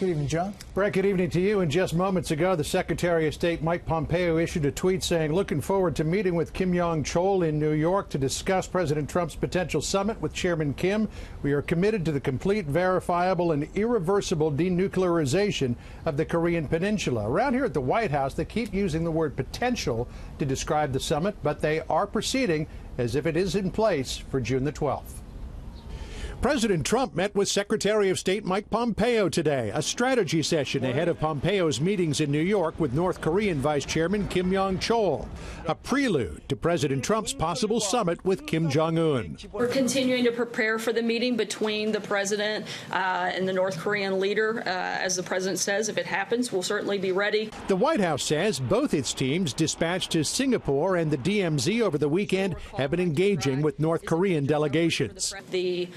Good evening, John. Brett, good evening to you. And just moments ago, the Secretary of State Mike Pompeo issued a tweet saying, looking forward to meeting with Kim Jong-chol in New York to discuss President Trump's potential summit with Chairman Kim. We are committed to the complete, verifiable, and irreversible denuclearization of the Korean Peninsula. Around here at the White House, they keep using the word potential to describe the summit, but they are proceeding as if it is in place for June the 12th. President Trump met with Secretary of State Mike Pompeo today, a strategy session ahead of Pompeo's meetings in New York with North Korean Vice Chairman Kim Jong-chol, a prelude to President Trump's possible summit with Kim Jong-un. We're continuing to prepare for the meeting between the president and the North Korean leader. As the president says, if it happens, we'll certainly be ready. The White House says both its teams dispatched to Singapore and the DMZ over the weekend have been engaging with North Korean delegations. The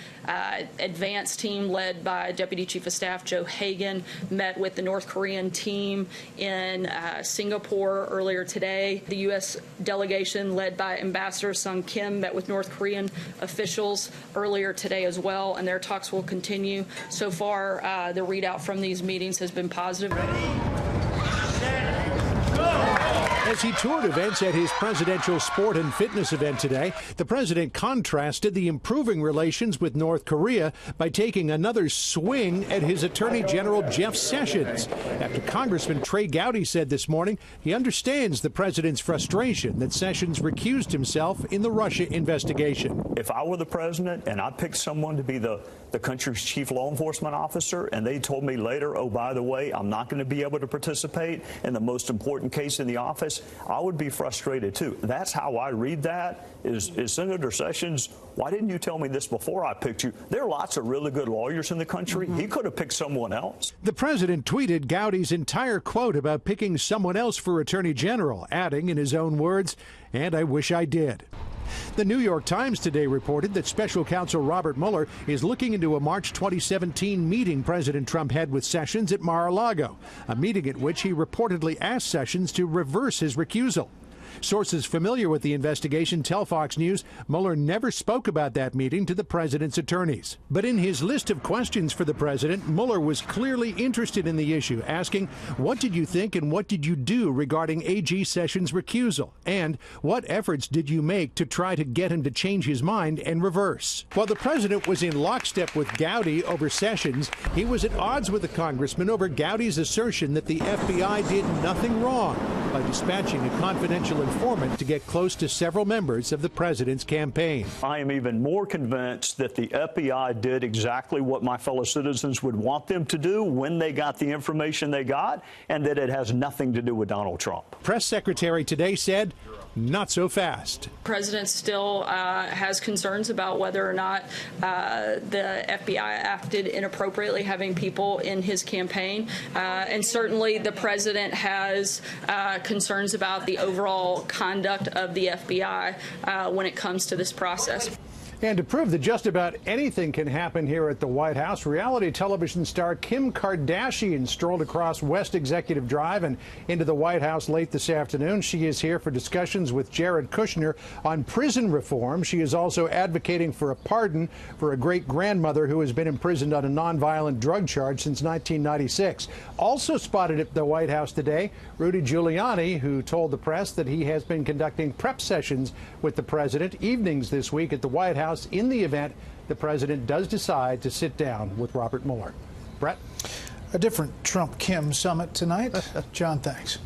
advance team led by Deputy Chief of Staff Joe Hagan met with the North Korean team in Singapore earlier today. The U.S. delegation led by Ambassador Sung Kim met with North Korean officials earlier today as well, and their talks will continue. So far, the readout from these meetings has been positive. As he toured events at his presidential sport and fitness event today, the president contrasted the improving relations with North Korea by taking another swing at his Attorney General Jeff Sessions. After Congressman Trey Gowdy said this morning he understands the president's frustration that Sessions recused himself in the Russia investigation. If I were the president and I picked someone to be the country's chief law enforcement officer and they told me later, oh, by the way, I'm not going to be able to participate in the most important case in the office, I would be frustrated, too. That's how I read that, is Senator Sessions, why didn't you tell me this before I picked you? There are lots of really good lawyers in the country. He could have picked someone else. The president tweeted Gowdy's entire quote about picking someone else for Attorney General, adding in his own words, and I wish I did. The New York Times today reported that special counsel Robert Mueller is looking into a March 2017 meeting President Trump had with Sessions at Mar-a-Lago, a meeting at which he reportedly asked Sessions to reverse his recusal. Sources familiar with the investigation tell Fox News Mueller never spoke about that meeting to the president's attorneys. But in his list of questions for the president, Mueller was clearly interested in the issue, asking, what did you think and what did you do regarding AG Sessions' recusal? And what efforts did you make to try to get him to change his mind and reverse? While the president was in lockstep with Gowdy over Sessions, he was at odds with the congressman over Gowdy's assertion that the FBI did nothing wrong by dispatching a confidential informant to get close to several members of the president's campaign. I am even more convinced that the FBI did exactly what my fellow citizens would want them to do when they got the information they got, and that it has nothing to do with Donald Trump. Press secretary today said, not so fast. The president still has concerns about whether or not the FBI acted inappropriately, having people in his campaign. And certainly the president has concerns about the overall conduct of the FBI when it comes to this process. And to prove that just about anything can happen here at the White House, reality television star Kim Kardashian strolled across West Executive Drive and into the White House late this afternoon. She is here for discussions with Jared Kushner on prison reform. She is also advocating for a pardon for a great-grandmother who has been imprisoned on a nonviolent drug charge since 1996. Also spotted at the White House today, Rudy Giuliani, who told the press that he has been conducting prep sessions with the president evenings this week at the White House in the event the president does decide to sit down with Robert Mueller. Brett? A different Trump-Kim summit tonight. John, thanks.